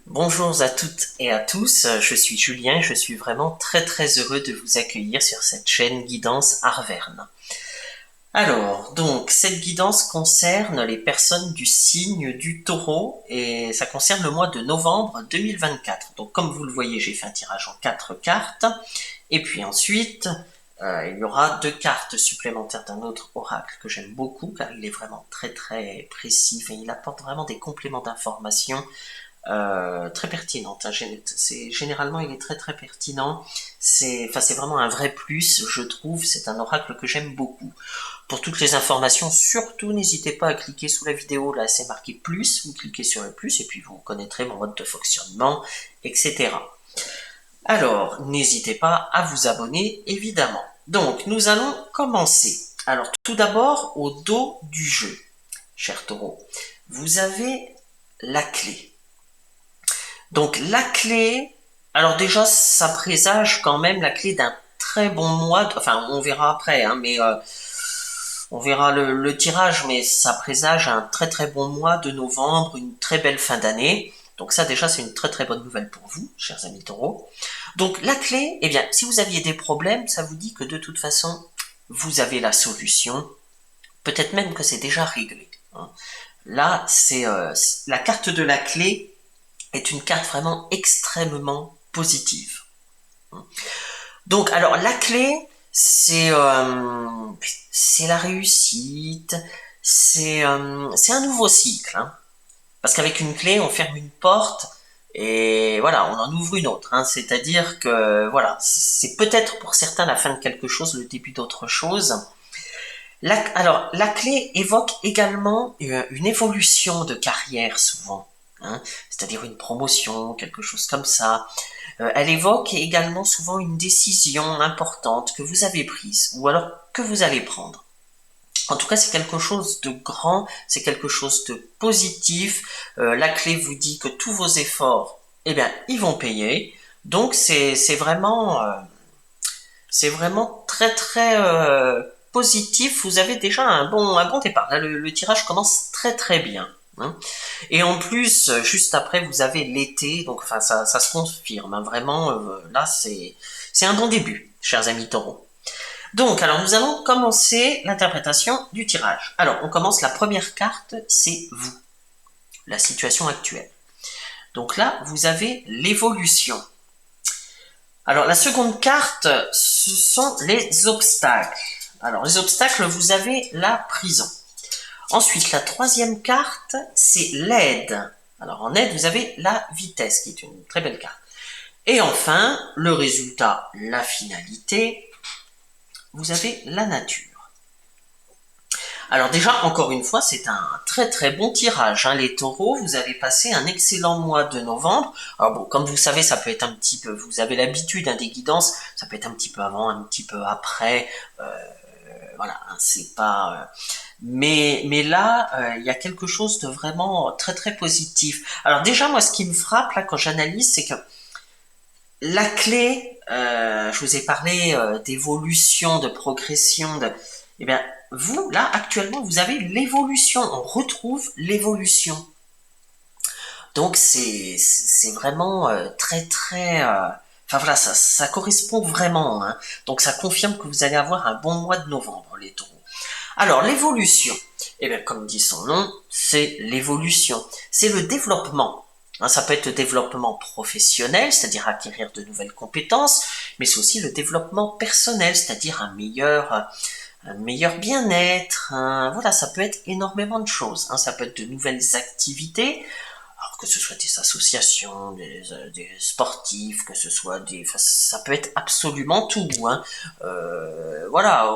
Bonjour à toutes et à tous, je suis Julien et je suis vraiment très heureux de vous accueillir sur cette chaîne Guidance Arverne. Alors, donc, cette guidance concerne les personnes du signe du Taureau et ça concerne le mois de novembre 2024. Donc, comme vous le voyez, j'ai fait un tirage en 4 cartes et puis ensuite, il y aura 2 cartes supplémentaires d'un autre oracle que j'aime beaucoup car il est vraiment très précis et il apporte vraiment des compléments d'information très pertinente. Généralement, il est très pertinent. C'est vraiment un vrai plus, je trouve. C'est un oracle que j'aime beaucoup. Pour toutes les informations, surtout n'hésitez pas à cliquer sous la vidéo. Là, c'est marqué plus. Vous cliquez sur le plus et puis vous connaîtrez mon mode de fonctionnement, etc. Alors, n'hésitez pas à vous abonner, évidemment. Donc, nous allons commencer. Alors, tout d'abord, au dos du jeu, cher taureau, vous avez la clé. Donc la clé, alors déjà ça présage quand même la clé d'un très bon mois, enfin on verra après, mais on verra le tirage, mais ça présage un très bon mois de novembre, une très belle fin d'année. Donc ça déjà c'est une très bonne nouvelle pour vous, chers amis taureaux. Donc la clé, eh bien si vous aviez des problèmes, ça vous dit que de toute façon vous avez la solution, peut-être même que c'est déjà réglé. Là c'est la carte de la clé est une carte vraiment extrêmement positive. Donc, alors, la clé, c'est la réussite, c'est un nouveau cycle. Parce qu'avec une clé, on ferme une porte et voilà, on en ouvre une autre. C'est-à-dire que, voilà, c'est peut-être pour certains la fin de quelque chose, le début d'autre chose. Alors, la clé évoque également une évolution de carrière souvent. C'est-à-dire une promotion, quelque chose comme ça. Elle évoque également souvent une décision importante que vous avez prise, ou alors que vous allez prendre. En tout cas, c'est quelque chose de grand, c'est quelque chose de positif. La clé vous dit que tous vos efforts, eh bien, ils vont payer. Donc, c'est vraiment très positif. Vous avez déjà un bon départ. Là, le tirage commence très bien. Et en plus, juste après, vous avez l'été, donc enfin ça se confirme, vraiment, là c'est un bon début, chers amis taureaux. Donc, alors nous allons commencer l'interprétation du tirage. Alors, on commence, la première carte, c'est vous, la situation actuelle. Donc là, vous avez l'évolution. Alors, la seconde carte, ce sont les obstacles. Alors, les obstacles, vous avez la prison. Ensuite, la troisième carte, c'est l'aide. Alors, en aide, vous avez la vitesse, qui est une très belle carte. Et enfin, le résultat, la finalité, vous avez la nature. Alors déjà, encore une fois, c'est un très bon tirage. Les taureaux, vous avez passé un excellent mois de novembre. Alors bon, comme vous savez, ça peut être un petit peu, vous avez l'habitude des guidances, ça peut être un petit peu avant, un petit peu après. Voilà, c'est pas... Mais là, il y a quelque chose de vraiment très positif. Alors déjà, moi, ce qui me frappe là quand j'analyse, c'est que la clé, je vous ai parlé d'évolution, de progression, eh bien, vous, là, actuellement, vous avez l'évolution. On retrouve l'évolution. Donc, c'est vraiment enfin voilà, ça correspond vraiment. Donc, ça confirme que vous allez avoir un bon mois de novembre, les taureaux. Alors, l'évolution, eh bien, comme dit son nom, c'est l'évolution. C'est le développement. Ça peut être le développement professionnel, c'est-à-dire acquérir de nouvelles compétences, mais c'est aussi le développement personnel, c'est-à-dire un meilleur bien-être. Voilà, ça peut être énormément de choses. Ça peut être de nouvelles activités, alors que ce soit des associations, des sportifs, que ce soit enfin, ça peut être absolument tout. Voilà.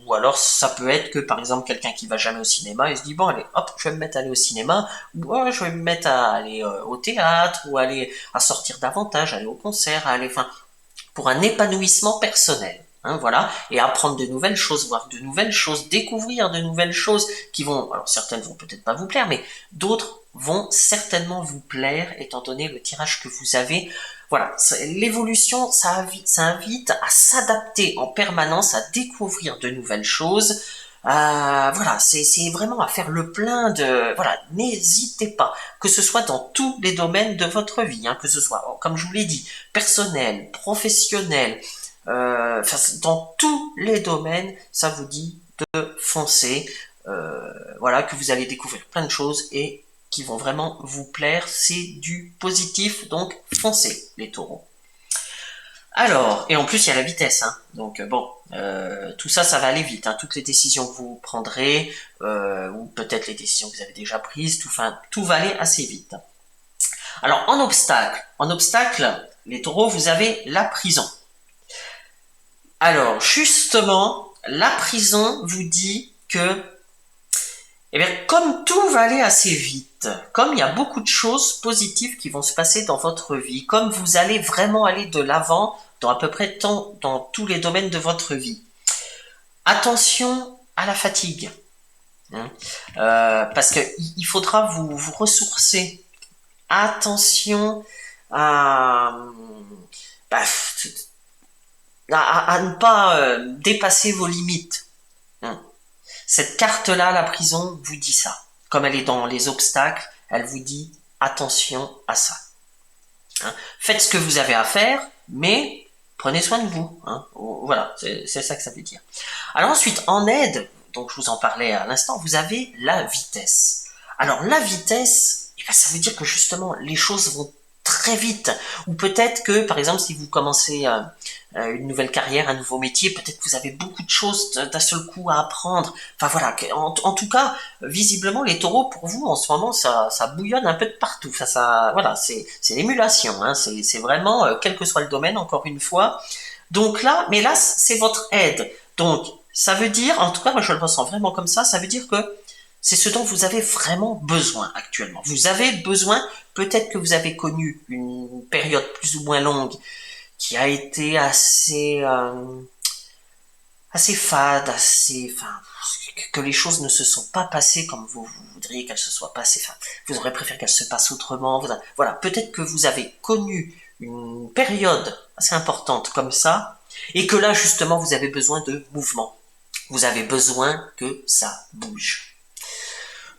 Ou alors ça peut être que par exemple quelqu'un qui va jamais au cinéma, il se dit bon allez hop je vais me mettre à aller au cinéma, ou je vais me mettre à aller au théâtre, ou aller à sortir davantage, aller au concert, enfin pour un épanouissement personnel. Voilà, et apprendre de nouvelles choses, voir de nouvelles choses, découvrir de nouvelles choses qui vont, alors certaines vont peut-être pas vous plaire, mais d'autres vont certainement vous plaire étant donné le tirage que vous avez. Voilà, l'évolution, ça invite à s'adapter en permanence, à découvrir de nouvelles choses. voilà, c'est vraiment à faire le plein de... Voilà, n'hésitez pas, que ce soit dans tous les domaines de votre vie, hein, que ce soit, comme je vous l'ai dit, personnel, professionnel, enfin, dans tous les domaines, ça vous dit de foncer, voilà, que vous allez découvrir plein de choses et qui vont vraiment vous plaire, c'est du positif, donc foncez les taureaux. Alors, et en plus il y a la vitesse, hein. Donc bon, tout ça, ça va aller vite, hein. Toutes les décisions que vous prendrez, ou peut-être les décisions que vous avez déjà prises, tout va aller assez vite. Alors en obstacle, les taureaux, vous avez la prison. Alors justement, la prison vous dit que, eh bien, comme tout va aller assez vite, comme il y a beaucoup de choses positives qui vont se passer dans votre vie, comme vous allez vraiment aller de l'avant dans à peu près dans tous les domaines de votre vie. Attention à la fatigue, hein, parce que il faudra vous ressourcer. Attention à, bah, à ne pas dépasser vos limites, hein. Cette carte-là, la prison, vous dit ça. Comme elle est dans les obstacles, elle vous dit attention à ça. Hein. Faites ce que vous avez à faire, mais prenez soin de vous. Hein. Voilà, c'est ça que ça veut dire. Alors ensuite, en aide, donc je vous en parlais à l'instant, vous avez la vitesse. Alors la vitesse, eh ben, ça veut dire que justement, les choses vont très vite. Ou peut-être que, par exemple, si vous commencez une nouvelle carrière, un nouveau métier, peut-être que vous avez beaucoup de choses d'un seul coup à apprendre. Enfin voilà, en tout cas, visiblement, les taureaux, pour vous, en ce moment, ça bouillonne un peu de partout. Voilà, c'est l'émulation, hein, c'est vraiment, quel que soit le domaine, encore une fois. Donc là, mais là, c'est votre aide. Donc, ça veut dire, en tout cas, moi je le ressens vraiment comme ça veut dire que c'est ce dont vous avez vraiment besoin actuellement. Vous avez besoin, peut-être que vous avez connu une période plus ou moins longue qui a été assez fade, enfin, que les choses ne se sont pas passées comme vous voudriez qu'elles se soient passées. Enfin, vous aurez préféré qu'elles se passent autrement. Voilà, peut-être que vous avez connu une période assez importante comme ça, et que là, justement, vous avez besoin de mouvement. Vous avez besoin que ça bouge.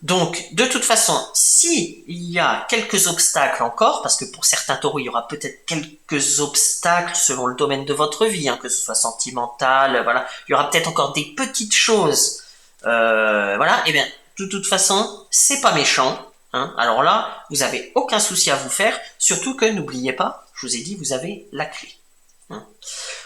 Donc, de toute façon, si il y a quelques obstacles encore, parce que pour certains taureaux, il y aura peut-être quelques obstacles selon le domaine de votre vie, hein, que ce soit sentimental, voilà, il y aura peut-être encore des petites choses, voilà, et bien, de toute façon, c'est pas méchant, hein, alors là, vous avez aucun souci à vous faire, surtout que n'oubliez pas, je vous ai dit, vous avez la clé. Hein.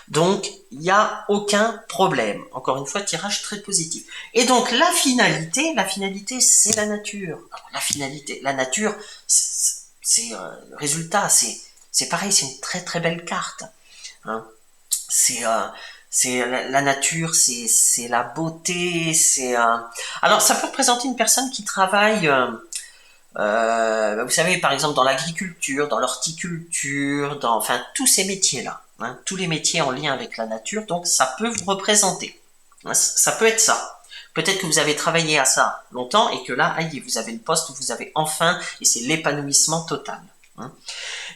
Donc, il n'y a aucun problème. Encore une fois, tirage très positif. Et donc, la finalité, c'est la nature. Alors, la nature, c'est le résultat, c'est pareil, c'est une très très belle carte. Hein. C'est la nature, c'est la beauté, Alors, ça peut représenter une personne qui travaille. Vous savez, par exemple, dans l'agriculture, dans l'horticulture, enfin, tous ces métiers-là, hein, tous les métiers en lien avec la nature, donc ça peut vous représenter. Hein, ça peut être ça. Peut-être que vous avez travaillé à ça longtemps et que là, aïe, vous avez le poste où vous avez enfin, et c'est l'épanouissement total. Hein.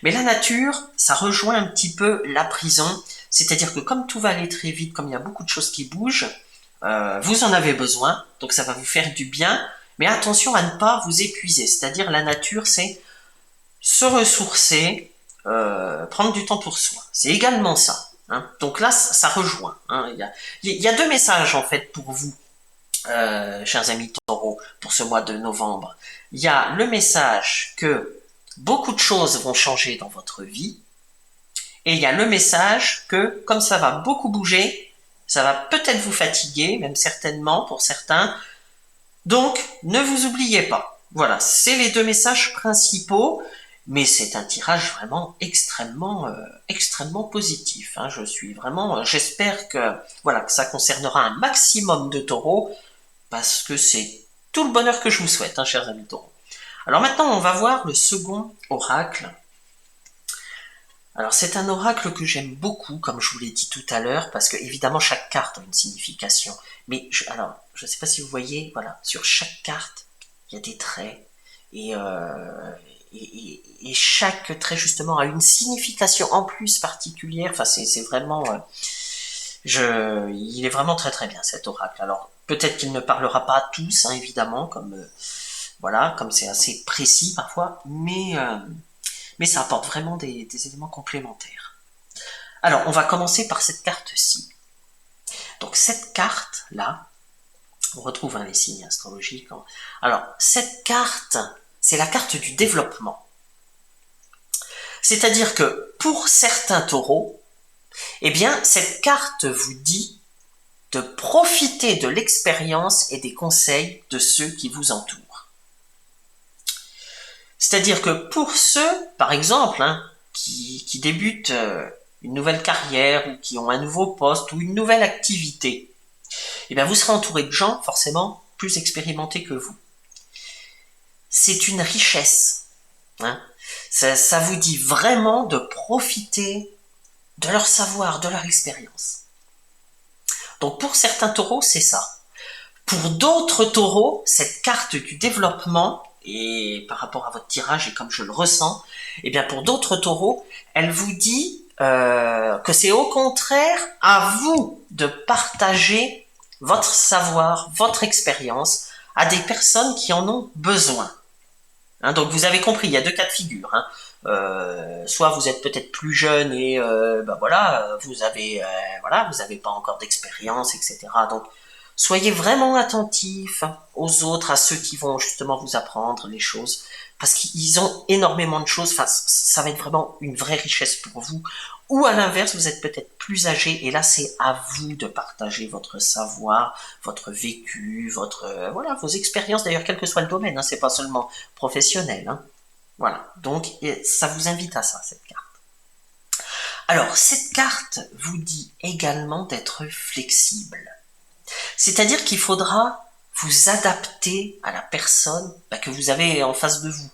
Mais la nature, ça rejoint un petit peu la prison, c'est-à-dire que comme tout va aller très vite, comme il y a beaucoup de choses qui bougent, vous en avez besoin, donc ça va vous faire du bien, mais attention à ne pas vous épuiser. C'est-à-dire la nature, c'est se ressourcer, prendre du temps pour soi. C'est également ça. Hein. Donc là, ça rejoint. Hein. Il y a deux messages en fait pour vous, chers amis taureaux, pour ce mois de novembre. Il y a le message que beaucoup de choses vont changer dans votre vie, et il y a le message que comme ça va beaucoup bouger, ça va peut-être vous fatiguer, même certainement pour certains. Donc, ne vous oubliez pas. Voilà, c'est les deux messages principaux, mais c'est un tirage vraiment extrêmement positif. Hein. J'espère que voilà que ça concernera un maximum de taureaux, parce que c'est tout le bonheur que je vous souhaite, hein, chers amis taureaux. Alors maintenant, on va voir le second oracle. Alors c'est un oracle que j'aime beaucoup, comme je vous l'ai dit tout à l'heure, parce que évidemment chaque carte a une signification. Mais je ne sais pas si vous voyez, voilà, sur chaque carte, il y a des traits, et, et chaque trait justement a une signification en plus particulière. Enfin c'est vraiment, il est vraiment très très bien cet oracle. Alors peut-être qu'il ne parlera pas à tous, hein, évidemment, voilà, comme c'est assez précis parfois, mais ça apporte vraiment des éléments complémentaires. Alors, on va commencer par cette carte-ci. Donc cette carte-là, on retrouve les signes astrologiques. Alors, cette carte, c'est la carte du développement. C'est-à-dire que pour certains taureaux, eh bien, cette carte vous dit de profiter de l'expérience et des conseils de ceux qui vous entourent. C'est-à-dire que pour ceux, par exemple, qui débutent une nouvelle carrière ou qui ont un nouveau poste ou une nouvelle activité, eh bien, vous serez entouré de gens forcément plus expérimentés que vous. C'est une richesse. Ça vous dit vraiment de profiter de leur savoir, de leur expérience. Donc pour certains taureaux, c'est ça. Pour d'autres taureaux, cette carte du développement, et par rapport à votre tirage et comme je le ressens, eh bien pour d'autres taureaux, elle vous dit que c'est au contraire à vous de partager votre savoir, votre expérience à des personnes qui en ont besoin. Donc vous avez compris, il y a deux cas de figure. Soit vous êtes peut-être plus jeune et vous avez pas encore d'expérience, etc. Donc soyez vraiment attentifs aux autres, à ceux qui vont justement vous apprendre les choses, parce qu'ils ont énormément de choses. Enfin, ça va être vraiment une vraie richesse pour vous. Ou à l'inverse, vous êtes peut-être plus âgé et là c'est à vous de partager votre savoir, votre vécu, vos expériences d'ailleurs, quel que soit le domaine. C'est pas seulement professionnel. Voilà. Donc ça vous invite à ça, cette carte. Alors cette carte vous dit également d'être flexible. C'est-à-dire qu'il faudra vous adapter à la personne que vous avez en face de vous.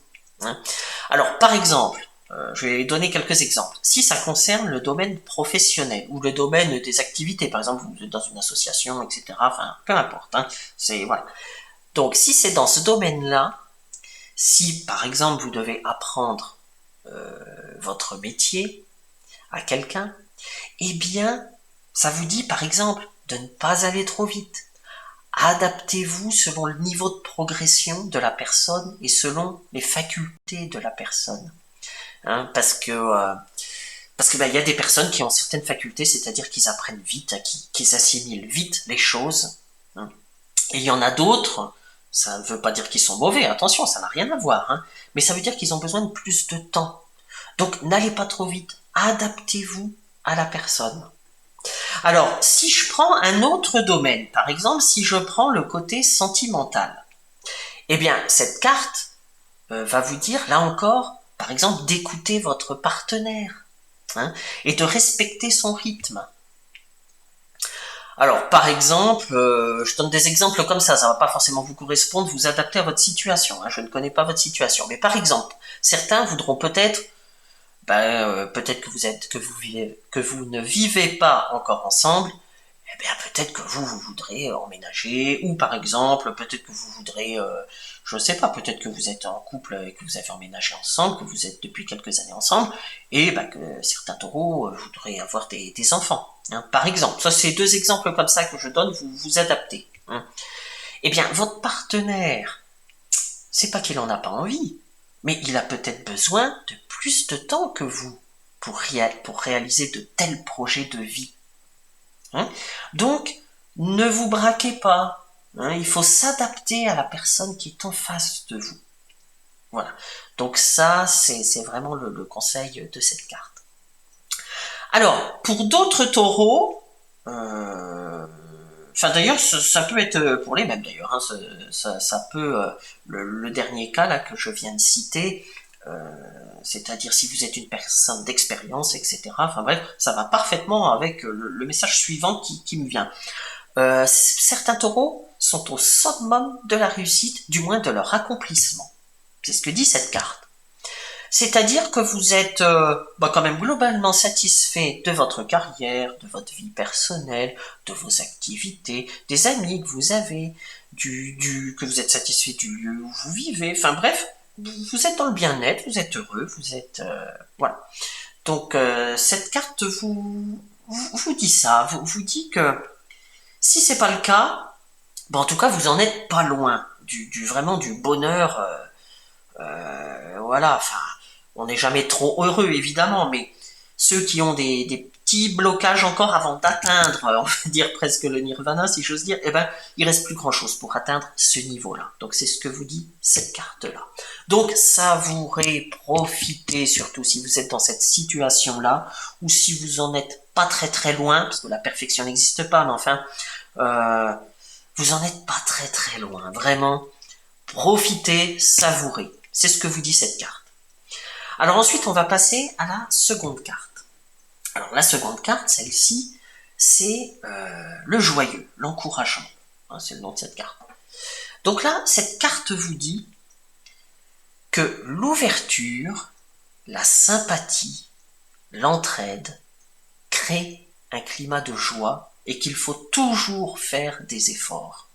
Alors, par exemple, je vais donner quelques exemples. Si ça concerne le domaine professionnel ou le domaine des activités, par exemple, vous êtes dans une association, etc. Enfin, peu importe. Voilà. Donc, si c'est dans ce domaine-là, si par exemple vous devez apprendre votre métier à quelqu'un, eh bien, ça vous dit par exemple de ne pas aller trop vite. Adaptez-vous selon le niveau de progression de la personne et selon les facultés de la personne. Parce que il y a des personnes qui ont certaines facultés, c'est-à-dire qu'ils apprennent vite, qu'ils assimilent vite les choses. Et il y en a d'autres, ça ne veut pas dire qu'ils sont mauvais, attention, ça n'a rien à voir, mais ça veut dire qu'ils ont besoin de plus de temps. Donc n'allez pas trop vite, adaptez-vous à la personne. Alors, si je prends un autre domaine, par exemple, si je prends le côté sentimental, eh bien, cette carte va vous dire, là encore, par exemple, d'écouter votre partenaire et de respecter son rythme. Alors, par exemple, je donne des exemples comme ça va pas forcément vous correspondre, vous adapter à votre situation. Je ne connais pas votre situation, mais par exemple, certains voudront peut-être peut-être que vous ne vivez pas encore ensemble, eh bien peut-être que vous voudrez emménager, ou par exemple, peut-être que vous voudrez, je ne sais pas, peut-être que vous êtes en couple et que vous avez emménagé ensemble, que vous êtes depuis quelques années ensemble, et que certains taureaux voudraient avoir des enfants. Par exemple, ça c'est deux exemples comme ça que je donne, vous vous adaptez. Eh bien, votre partenaire, c'est pas qu'il en a pas envie, mais il a peut-être besoin de plus de temps que vous pour réaliser de tels projets de vie. Donc, ne vous braquez pas. Il faut s'adapter à la personne qui est en face de vous. Voilà. Donc ça, c'est vraiment le conseil de cette carte. Alors, pour d'autres taureaux, d'ailleurs, ça peut être pour les mêmes d'ailleurs. Ça peut le dernier cas là que je viens de citer, c'est-à-dire si vous êtes une personne d'expérience, etc. Enfin bref, ça va parfaitement avec le message suivant qui me vient. Certains taureaux sont au summum de la réussite, du moins de leur accomplissement. C'est ce que dit cette carte. C'est-à-dire que vous êtes quand même globalement satisfait de votre carrière, de votre vie personnelle, de vos activités, des amis que vous avez, que vous êtes satisfait du lieu où vous vivez. Enfin bref, vous êtes dans le bien-être, vous êtes heureux, vous êtes voilà. Donc cette carte vous dit ça, vous dit que si c'est pas le cas, Bon, en tout cas, vous en êtes pas loin vraiment du bonheur. Voilà, enfin, on n'est jamais trop heureux, évidemment, mais ceux qui ont des petits blocages encore avant d'atteindre, on va dire presque le nirvana, si j'ose dire, eh ben, il reste plus grand chose pour atteindre ce niveau-là. Donc, c'est ce que vous dit cette carte-là. Donc, savourez, profitez, surtout si vous êtes dans cette situation-là, ou si vous en êtes pas très très loin, parce que la perfection n'existe pas, mais enfin, euh, vous en êtes pas très très loin. Vraiment, profitez, savourez. C'est ce que vous dit cette carte. Alors ensuite, on va passer à la seconde carte. Alors la seconde carte, celle-ci, c'est le joyeux, l'encouragement. Hein, c'est le nom de cette carte. Donc là, cette carte vous dit que l'ouverture, la sympathie, l'entraide créent un climat de joie et qu'il faut toujours faire des efforts.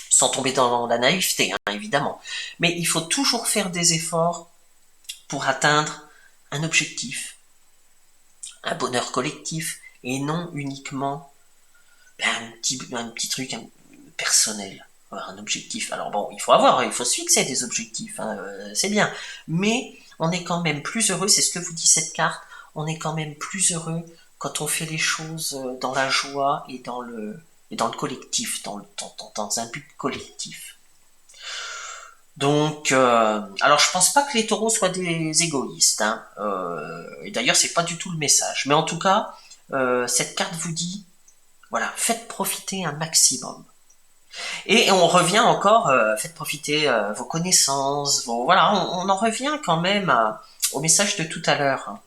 Sans tomber dans la naïveté, hein, évidemment. Mais il faut toujours faire des efforts pour atteindre un objectif, un bonheur collectif, et non uniquement un petit truc personnel, un objectif. Alors bon, il faut se fixer des objectifs, hein, c'est bien, mais on est quand même plus heureux, c'est ce que vous dit cette carte, on est quand même plus heureux quand on fait les choses dans la joie et dans le collectif, dans un but collectif. Donc, alors je pense pas que les taureaux soient des égoïstes, hein. Et d'ailleurs c'est pas du tout le message. Mais en tout cas, cette carte vous dit, voilà, faites profiter un maximum. Et on revient encore, faites profiter vos connaissances, voilà, on en revient quand même au message de tout à l'heure, hein.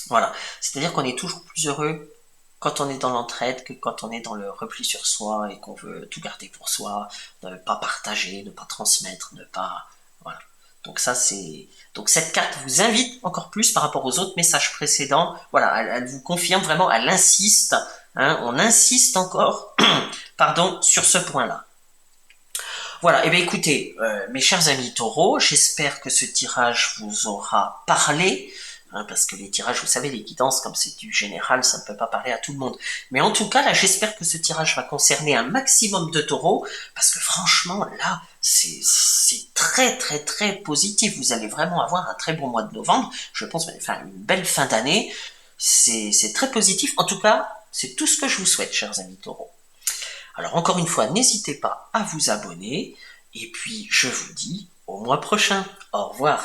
Voilà, c'est-à-dire qu'on est toujours plus heureux quand on est dans l'entraide que quand on est dans le repli sur soi et qu'on veut tout garder pour soi, ne pas partager, ne pas transmettre, ne pas... Voilà. Donc ça c'est... Donc cette carte vous invite encore plus par rapport aux autres messages précédents. Voilà, elle vous confirme vraiment, elle insiste, hein, on insiste encore, pardon, sur ce point-là. Voilà, et bien écoutez, mes chers amis taureaux, j'espère que ce tirage vous aura parlé, hein, parce que les tirages, vous savez, les guidances, comme c'est du général, ça ne peut pas parler à tout le monde. Mais en tout cas, là, j'espère que ce tirage va concerner un maximum de taureaux, parce que franchement, là, c'est très très très positif. Vous allez vraiment avoir un très bon mois de novembre. Je pense, enfin, une belle fin d'année. C'est très positif. En tout cas, c'est tout ce que je vous souhaite, chers amis taureaux. Alors encore une fois, n'hésitez pas à vous abonner, et puis je vous dis au mois prochain. Au revoir.